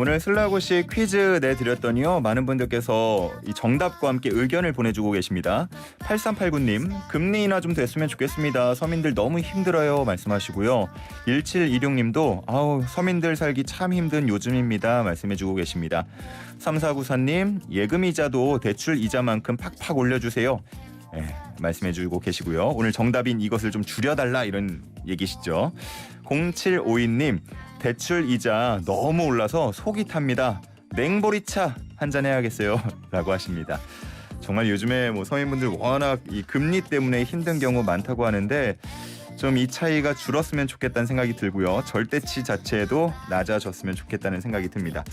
오늘 슬라고시 퀴즈 내드렸더니요. 많은 분들께서 이 정답과 함께 의견을 보내주고 계십니다. 8389님, 금리 인하 좀 됐으면 좋겠습니다. 서민들 너무 힘들어요 말씀하시고요. 1726님도 아우 서민들 살기 참 힘든 요즘입니다 말씀해주고 계십니다. 3494님, 예금이자도 대출 이자만큼 팍팍 올려주세요. 말씀해주고 계시고요. 오늘 정답인 이것을 좀 줄여달라 이런 얘기시죠. 0752님, 대출 이자 너무 올라서 속이 탑니다. 냉보리차 한잔 해야겠어요 라고 하십니다. 정말 요즘에 서민분들 워낙 이 금리 때문에 힘든 경우 많다고 하는데 좀 이 차이가 줄었으면 좋겠다는 생각이 들고요. 절대치 자체도 낮아졌으면 좋겠다는 생각이 듭니다.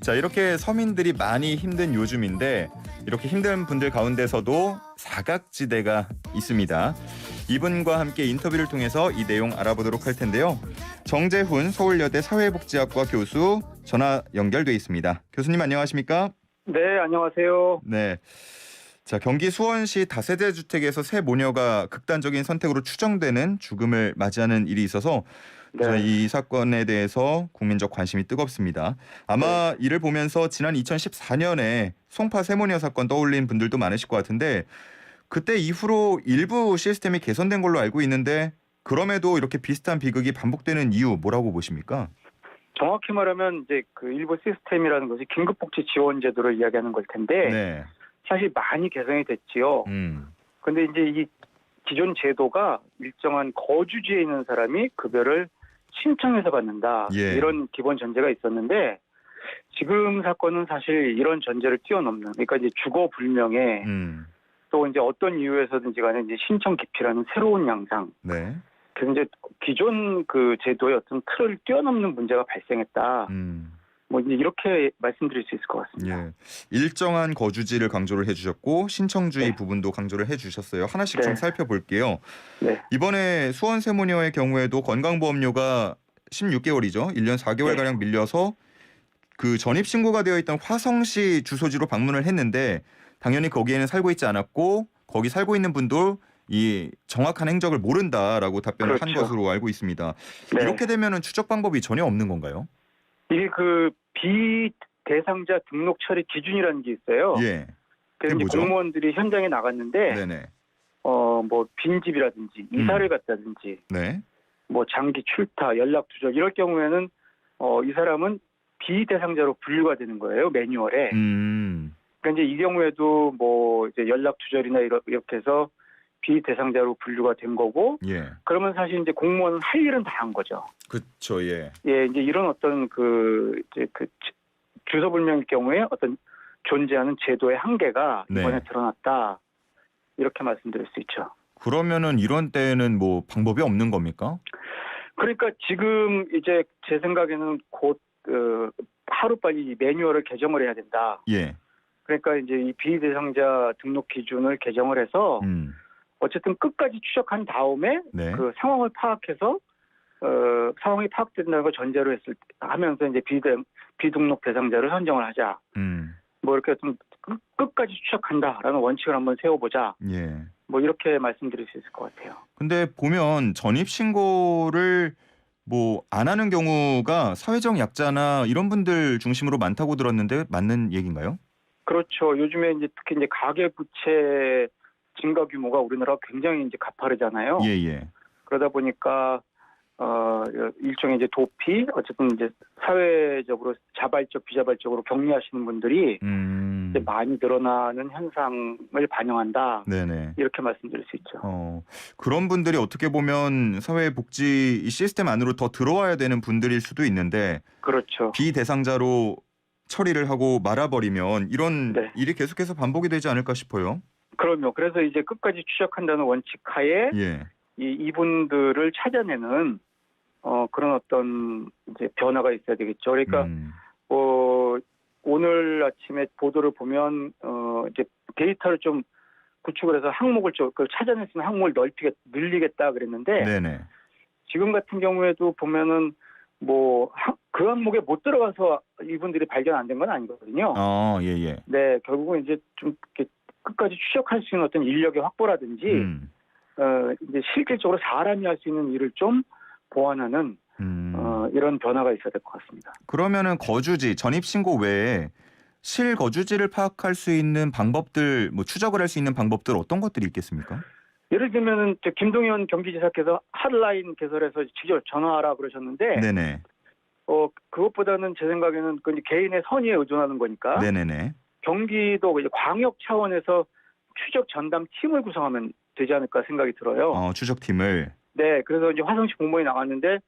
자, 이렇게 서민들이 많이 힘든 요즘인데 이렇게 힘든 분들 가운데서도 사각지대가 있습니다. 이분과 함께 인터뷰를 통해서 이 내용 알아보도록 할 텐데요. 정재훈 서울여대 사회복지학과 교수 전화 연결돼 있습니다. 교수님 안녕하십니까? 네, 안녕하세요. 네. 자, 경기 수원시 다세대 주택에서 새 모녀가 극단적인 선택으로 추정되는 죽음을 맞이하는 일이 있어서 네. 이 사건에 대해서 국민적 관심이 뜨겁습니다. 아마 이를 보면서 지난 2014년에 송파 세모녀 사건 떠올린 분들도 많으실 것 같은데 그때 이후로 일부 시스템이 개선된 걸로 알고 있는데 그럼에도 이렇게 비슷한 비극이 반복되는 이유 뭐라고 보십니까? 정확히 말하면 이제 그 일부 시스템이라는 것이 긴급복지 지원 제도를 이야기하는 걸 텐데 네. 사실 많이 개선이 됐지요. 근데 이제 이 기존 제도가 일정한 거주지에 있는 사람이 급여를 신청해서 받는다. 예. 이런 기본 전제가 있었는데 지금 사건은 사실 이런 전제를 뛰어넘는, 그러니까 이제 주거 불명에 또 이제 어떤 이유에서든지 간에 이제 신청 기피라는 새로운 양상. 네. 그래서 이제 기존 그 제도의 어떤 틀을 뛰어넘는 문제가 발생했다. 이제 이렇게 말씀드릴 수 있을 것 같습니다. 예. 일정한 거주지를 강조를 해주셨고 신청주의 네. 부분도 강조를 해주셨어요. 하나씩 네. 좀 살펴볼게요. 네. 이번에 수원 세모녀의 경우에도 건강보험료가 16개월이죠. 1년 4개월가량 밀려서 그 전입신고가 되어 있던 화성시 주소지로 방문을 했는데 당연히 거기에는 살고 있지 않았고 거기 살고 있는 분도 이 정확한 행적을 모른다라고 답변을 한 그렇죠. 것으로 알고 있습니다. 네. 이렇게 되면은 추적 방법이 전혀 없는 건가요? 이게 그 비대상자 등록 처리 기준이라는 게 있어요. 예. 그래서 이제 뭐죠? 공무원들이 현장에 나갔는데 네네. 빈집이라든지 이사를 갔다든지 네. 장기 출타, 연락 두절 이럴 경우에는 이 사람은 비대상자로 분류가 되는 거예요. 매뉴얼에. 그러니까 이제 이 경우에도 이제 연락 두절이나 이렇게 해서 비대상자로 분류가 된 거고, 예. 그러면 사실 이제 공무원은 할 일은 다 한 거죠. 그렇죠. 예. 예, 이제 이런 어떤 주소 불명일 경우에 어떤 존재하는 제도의 한계가 네. 이번에 드러났다. 이렇게 말씀드릴 수 있죠. 그러면은 이런 때는 방법이 없는 겁니까? 그러니까 지금 이제 제 생각에는 곧 하루빨리 이 매뉴얼을 개정을 해야 된다. 예. 그러니까 이제 이 비대상자 등록 기준을 개정을 해서 어쨌든 끝까지 추적한 다음에 네. 그 상황을 파악해서 상황이 파악된다는 걸 전제로 하면서 이제 비등록 대상자를 선정을 하자. 이렇게 좀 끝까지 추적한다라는 원칙을 한번 세워보자. 예. 이렇게 말씀드릴 수 있을 것 같아요. 근데 보면 전입 신고를 안 하는 경우가 사회적 약자나 이런 분들 중심으로 많다고 들었는데 맞는 얘기인가요? 그렇죠. 요즘에 이제 특히 이제 가계 부채 증가 규모가 우리나라가 굉장히 이제 가파르잖아요. 예. 그러다 보니까 일종의 이제 도피, 어쨌든 이제 사회적으로 자발적, 비자발적으로 격리하시는 분들이 이제 많이 늘어나는 현상을 반영한다. 네네. 이렇게 말씀드릴 수 있죠. 그런 분들이 어떻게 보면 사회복지 시스템 안으로 더 들어와야 되는 분들일 수도 있는데 그렇죠. 비대상자로 처리를 하고 말아버리면 이런 네. 일이 계속해서 반복이 되지 않을까 싶어요. 그럼요. 그래서 이제 끝까지 추적한다는 원칙 하에 예. 이분들을 찾아내는 그런 어떤 이제 변화가 있어야 되겠죠. 그러니까 오늘 아침에 보도를 보면 이제 데이터를 좀 구축을 해서 항목을 찾아낼 수 있는 항목을 늘리겠다 그랬는데 네네. 지금 같은 경우에도 보면은 그 항목에 못 들어가서 이분들이 발견 안 된 건 아니거든요. 예. 네, 결국은 이제 좀 이렇게 끝까지 추적할 수 있는 어떤 인력의 확보라든지 이제 실질적으로 사람이 할 수 있는 일을 좀 보완하는 이런 변화가 있어야 될 것 같습니다. 그러면은 거주지 전입 신고 외에 실거주지를 파악할 수 있는 방법들, 뭐 추적을 할 수 있는 방법들 어떤 것들이 있겠습니까? 예를 들면은 김동연 경기지사께서 핫라인 개설해서 직접 전화하라 그러셨는데, 네네. 그것보다는 제 생각에는 그 이제 개인의 선의에 의존하는 거니까 네네네. 경기도 이제 광역 차원에서 추적 전담 팀을 구성하면 되지 않을까 생각이 들어요. 추적팀을. 네, 그래서 이제 화성시 공무원이 나왔는데,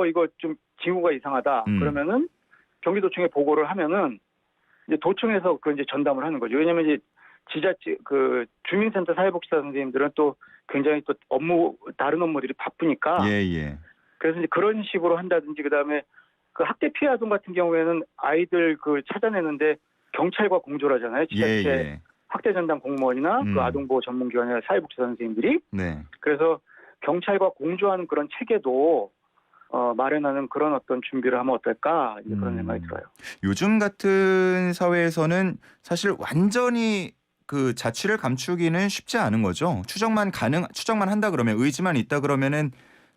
이거 좀 징후가 이상하다. 그러면은 경기도청에 보고를 하면은 이제 도청에서 그 이제 전담을 하는 거죠. 왜냐면 이제 지자체 그 주민센터 사회복지사 선생님들은 또 굉장히 또 다른 업무들이 바쁘니까. 예. 그래서 이제 그런 식으로 한다든지, 그다음에 그 학대 피해 아동 같은 경우에는 아이들 그 찾아내는데 경찰과 공조를 하잖아요. 지자체 예. 학대 전담 공무원이나 그 아동보호 전문기관이나 사회복지사 선생님들이. 네. 그래서 경찰과 공조하는 그런 체계도 마련하는 그런 어떤 준비를 하면 어떨까, 이제 그런 생각이 들어요. 요즘 같은 사회에서는 사실 완전히 그 자취를 감추기는 쉽지 않은 거죠. 추적만 한다 그러면, 의지만 있다 그러면은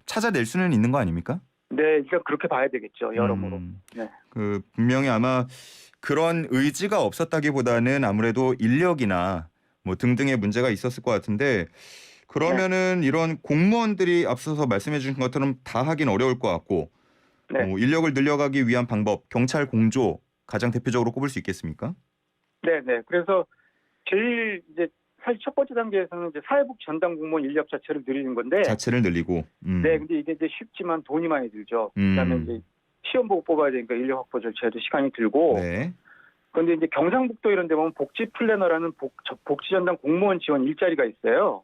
찾아낼 수는 있는 거 아닙니까? 네, 그러니까 그렇게 봐야 되겠죠, 여러모로. 네. 그 분명히 아마 그런 의지가 없었다기보다는 아무래도 인력이나 뭐 등등의 문제가 있었을 것 같은데, 그러면은 이런 공무원들이 앞서서 말씀해 주신 것처럼 다 하긴 어려울 것 같고, 네. 인력을 늘려가기 위한 방법, 경찰 공조 가장 대표적으로 꼽을 수 있겠습니까? 네. 그래서 제일 이제 사실 첫 번째 단계에서는 이제 사회복지 전담 공무원 인력 자체를 늘리는 건데. 자체를 늘리고. 네, 근데 이게 이제 쉽지만 돈이 많이 들죠. 그다음에 이제 시험 보고 뽑아야 되니까 인력 확보 절차에도 시간이 들고. 네. 그런데 이제 경상북도 이런 데 보면 복지 플래너라는 복지 전담 공무원 지원 일자리가 있어요.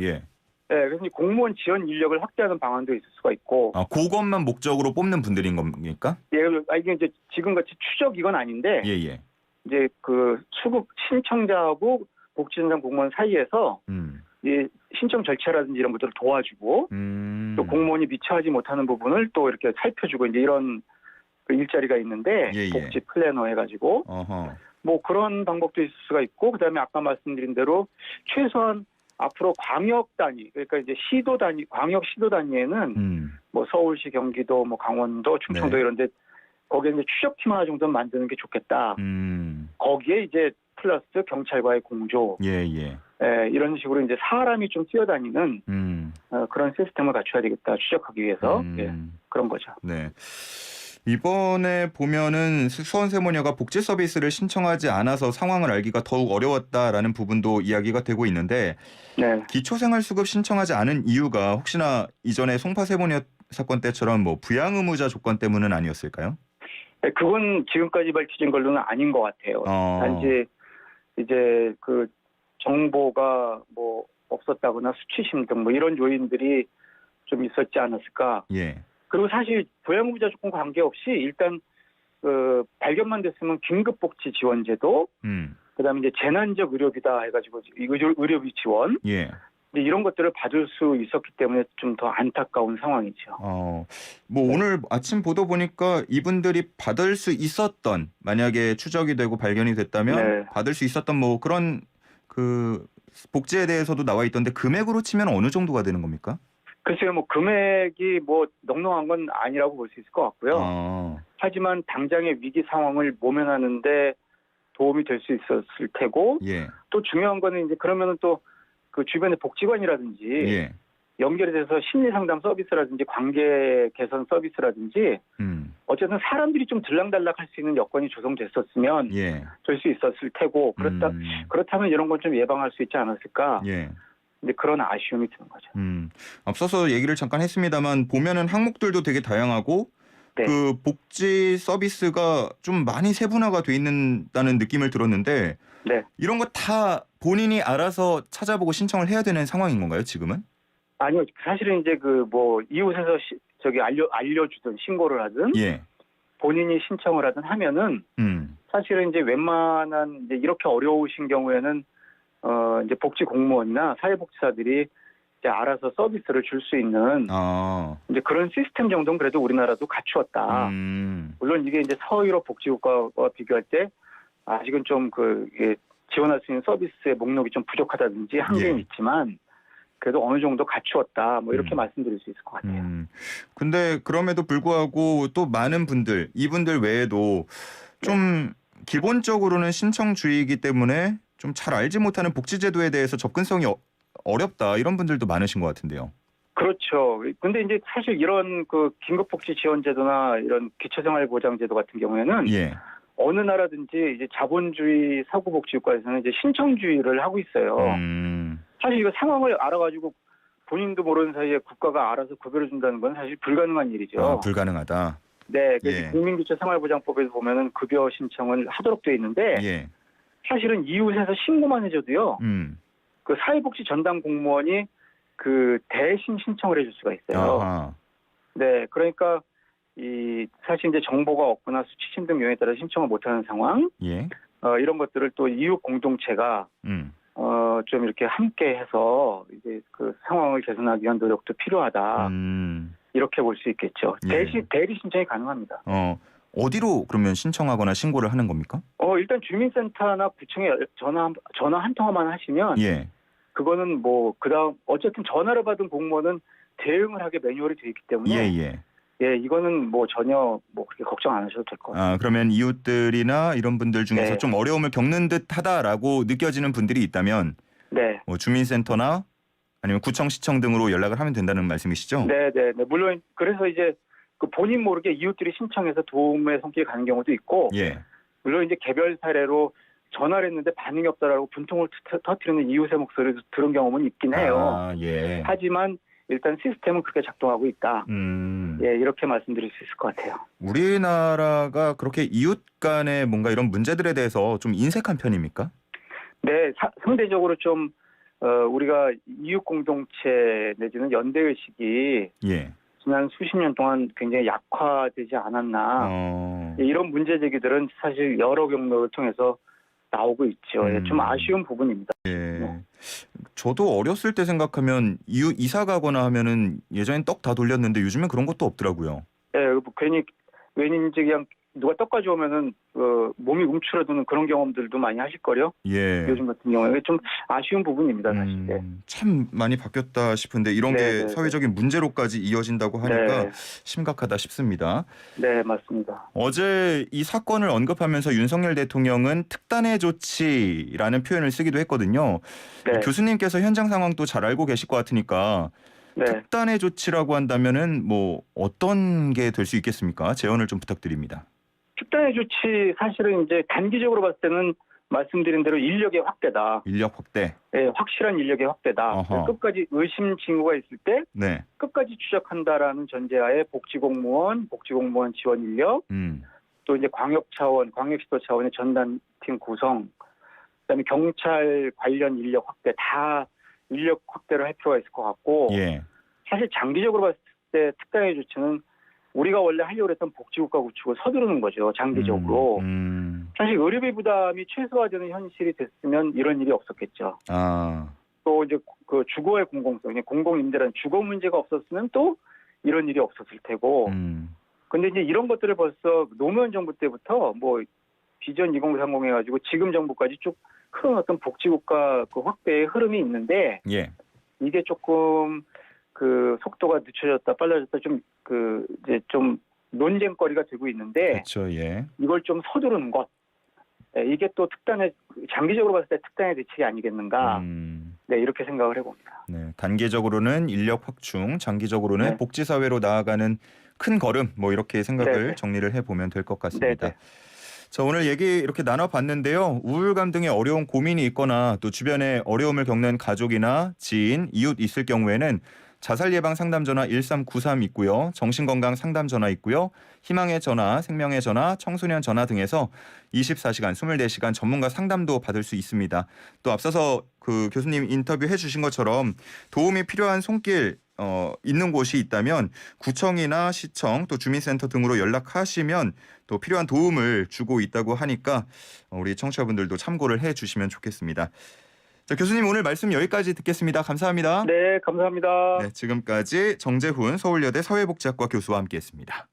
예. 네, 그래서 이제 공무원 지원 인력을 확대하는 방안도 있을 수가 있고. 그것만 목적으로 뽑는 분들인 겁니까? 예, 이게 이제 지금같이 추적 이건 아닌데. 예. 이제 그 수급 신청자하고 복지 전담 공무원 사이에서 이 신청 절차라든지 이런 것들을 도와주고, 또 공무원이 미처 하지 못하는 부분을 또 이렇게 살펴주고, 이제 이런 그 일자리가 있는데. 예. 복지 플래너 해가지고. 뭐 그런 방법도 있을 수가 있고, 그다음에 아까 말씀드린 대로 최소한 앞으로 광역 단위, 그러니까 이제 시도 단위, 광역 시도 단위에는 뭐 서울시, 경기도, 뭐 강원도, 충청도 네. 이런데 거기에 이제 추적팀 하나 정도 만드는 게 좋겠다. 거기에 이제 플러스 경찰과의 공조. 예. 이런 식으로 이제 사람이 좀 뛰어다니는 그런 시스템을 갖춰야 되겠다. 추적하기 위해서. 그런 거죠. 네. 이번에 보면은 수원세모녀가 복지 서비스를 신청하지 않아서 상황을 알기가 더욱 어려웠다라는 부분도 이야기가 되고 있는데, 네. 기초생활수급 신청하지 않은 이유가 혹시나 이전에 송파세모녀 사건 때처럼 뭐 부양 의무자 조건 때문은 아니었을까요? 네, 그건 지금까지 밝혀진 걸로는 아닌 것 같아요. 단지 이제 그 정보가 뭐 없었다거나 수치심 등 뭐 이런 요인들이 좀 있었지 않았을까. 예. 그리고 사실 부양의무자 조건 관계없이 일단 그 발견만 됐으면 긴급복지 지원제도, 그다음에 이제 재난적 의료비다 해가지고 의료비 지원, 예. 이런 것들을 받을 수 있었기 때문에 좀 더 안타까운 상황이죠. 뭐 오늘 아침 보도 보니까 이분들이 받을 수 있었던, 만약에 추적이 되고 발견이 됐다면 받을 수 있었던 뭐 그런 그 복지에 대해서도 나와 있던데, 금액으로 치면 어느 정도가 되는 겁니까? 글쎄요, 뭐 금액이 뭐 넉넉한 건 아니라고 볼 수 있을 것 같고요. 하지만 당장의 위기 상황을 모면하는데 도움이 될 수 있었을 테고, 또 중요한 거는 이제 그러면은 또 그 주변의 복지관이라든지 연결이 돼서 심리 상담 서비스라든지 관계 개선 서비스라든지 어쨌든 사람들이 좀 들락달락할 수 있는 여건이 조성됐었으면 될 수 있었을 테고, 그렇다면 이런 건 좀 예방할 수 있지 않았을까. 근데 그런 아쉬움이 드는 거죠. 앞서서 얘기를 잠깐 했습니다만 보면은 항목들도 되게 다양하고 그 복지 서비스가 좀 많이 세분화가 돼 있다는 느낌을 들었는데, 이런 거 다 본인이 알아서 찾아보고 신청을 해야 되는 상황인 건가요, 지금은? 아니요, 사실은 이제 그 뭐 이웃에서 알려주든 신고를 하든 본인이 신청을 하든 하면은 사실은 이제 웬만한 이제 이렇게 어려우신 경우에는 이제 복지 공무원이나 사회복지사들이 이제 알아서 서비스를 줄 수 있는 이제 그런 시스템 정도는 그래도 우리나라도 갖추었다. 물론 이게 이제 서유럽 복지국가와 비교할 때 아직은 좀 그 지원할 수 있는 서비스의 목록이 좀 부족하다든지 한계는 있지만, 그래도 어느 정도 갖추었다. 뭐 이렇게 말씀드릴 수 있을 것 같아요. 근데 그럼에도 불구하고 또 많은 분들, 이분들 외에도 좀 기본적으로는 신청주의이기 때문에 좀 잘 알지 못하는 복지제도에 대해서 접근성이 어렵다 이런 분들도 많으신 것 같은데요. 그렇죠. 근데 이제 사실 이런 그 긴급복지 지원제도나 이런 기초생활보장제도 같은 경우에는 예. 어느 나라든지 이제 자본주의 사고복지국가에서는 이제 신청주의를 하고 있어요. 사실 이거 상황을 알아가지고 본인도 모르는 사이에 국가가 알아서 급여를 준다는 건 사실 불가능한 일이죠. 아, 불가능하다. 네, 그래서 국민기초생활보장법에서 보면은 급여 신청을 하도록 되어 있는데 예. 사실은 이웃에서 신고만 해줘도요. 그 사회복지 전담 공무원이 그 대신 신청을 해줄 수가 있어요. 아하. 네, 그러니까 이 사실 이제 정보가 없거나 수치심 등 요인에 따라 신청을 못하는 상황, 예. 이런 것들을 또 이웃 공동체가 좀 이렇게 함께해서 이제 그 상황을 개선하기 위한 노력도 필요하다. 이렇게 볼 수 있겠죠. 예. 대리 신청이 가능합니다. 어디로 그러면 신청하거나 신고를 하는 겁니까? 일단 주민센터나 구청에 전화 한 통화만 하시면 예. 그거는 뭐 그다음 어쨌든 전화를 받은 공무원은 대응을 하게 매뉴얼이 되어 있기 때문에 예, 이거는 뭐 전혀 뭐 그렇게 걱정 안 하셔도 될 것 같아요. 그러면 이웃들이나 이런 분들 중에서 네. 좀 어려움을 겪는 듯하다라고 느껴지는 분들이 있다면 네. 뭐 주민센터나 아니면 구청, 시청 등으로 연락을 하면 된다는 말씀이시죠? 네. 물론 그래서 이제 그 본인 모르게 이웃들이 신청해서 도움의 손길이 가는 경우도 있고, 예. 물론 이제 개별 사례로 전화를 했는데 반응이 없다라고 분통을 터뜨리는 이웃의 목소리를 들은 경험은 있긴 해요. 아, 예. 하지만 일단 시스템은 그렇게 작동하고 있다. 예, 이렇게 말씀드릴 수 있을 것 같아요. 우리나라가 그렇게 이웃 간의 뭔가 이런 문제들에 대해서 좀 인색한 편입니까? 네, 상대적으로 좀 우리가 이웃 공동체 내지는 연대의식이 예. 지난 수십 년 동안 굉장히 약화되지 않았나. 이런 문제 제기들은 사실 여러 경로를 통해서 나오고 있죠. 좀 아쉬운 부분입니다. 예. 네. 저도 어렸을 때 생각하면 이사 가거나 하면은 예전엔 떡 다 돌렸는데 요즘엔 그런 것도 없더라고요. 예, 괜히 이제 그냥 누가 떡 가져오면은 몸이 움츠러드는 그런 경험들도 많이 하실 거요. 예. 요즘 같은 경우에 좀 아쉬운 부분입니다, 사실. 네. 참 많이 바뀌었다 싶은데 이런 게 사회적인 문제로까지 이어진다고 하니까 심각하다 싶습니다. 네, 맞습니다. 어제 이 사건을 언급하면서 윤석열 대통령은 특단의 조치라는 표현을 쓰기도 했거든요. 네. 교수님께서 현장 상황도 잘 알고 계실 것 같으니까 특단의 조치라고 한다면은 뭐 어떤 게 될 수 있겠습니까? 제언을 좀 부탁드립니다. 특단의 조치 사실은 이제 단기적으로 봤을 때는 말씀드린 대로 인력의 확대다. 인력 확대. 네, 확실한 인력의 확대다. 끝까지 의심 징후가 있을 때 끝까지 추적한다라는 전제하에 복지공무원 지원 인력, 또 이제 광역시도 차원의 전담팀 구성, 그다음에 경찰 관련 인력 확대 다 인력 확대를 할 필요가 있을 것 같고 사실 장기적으로 봤을 때 특단의 조치는 우리가 원래 하려고 했던 복지국가 구축을 서두르는 거죠. 장기적으로. 사실 의료비 부담이 최소화되는 현실이 됐으면 이런 일이 없었겠죠. 또 이제 그 주거의 공공성, 공공임대라는 주거 문제가 없었으면 또 이런 일이 없었을 테고. 근데 이제 이런 것들을 벌써 노무현 정부 때부터 뭐 비전 2030 해가지고 지금 정부까지 쭉 큰 어떤 복지국가 그 확대의 흐름이 있는데 이게 조금 그 속도가 늦춰졌다 빨라졌다 좀 그 이제 좀 논쟁거리가 되고 있는데 이걸 좀 서두르는 것 이게 또 장기적으로 봤을 때 특단의 대책이 아니겠는가 이렇게 생각을 해봅니다. 네, 단기적으로는 인력 확충, 장기적으로는 복지사회로 나아가는 큰 걸음 뭐 이렇게 생각을 정리를 해보면 될 것 같습니다. 자, 오늘 얘기 이렇게 나눠봤는데요. 우울감 등의 어려운 고민이 있거나 또 주변에 어려움을 겪는 가족이나 지인, 이웃 있을 경우에는 자살 예방 상담 전화 1393 있고요. 정신건강 상담 전화 있고요. 희망의 전화, 생명의 전화, 청소년 전화 등에서 24시간, 24시간 전문가 상담도 받을 수 있습니다. 또 앞서서 그 교수님 인터뷰해 주신 것처럼 도움이 필요한 손길 있는 곳이 있다면 구청이나 시청 또 주민센터 등으로 연락하시면 또 필요한 도움을 주고 있다고 하니까 우리 청취자분들도 참고를 해 주시면 좋겠습니다. 자, 교수님 오늘 말씀 여기까지 듣겠습니다. 감사합니다. 네, 감사합니다. 네, 지금까지 정재훈 서울여대 사회복지학과 교수와 함께했습니다.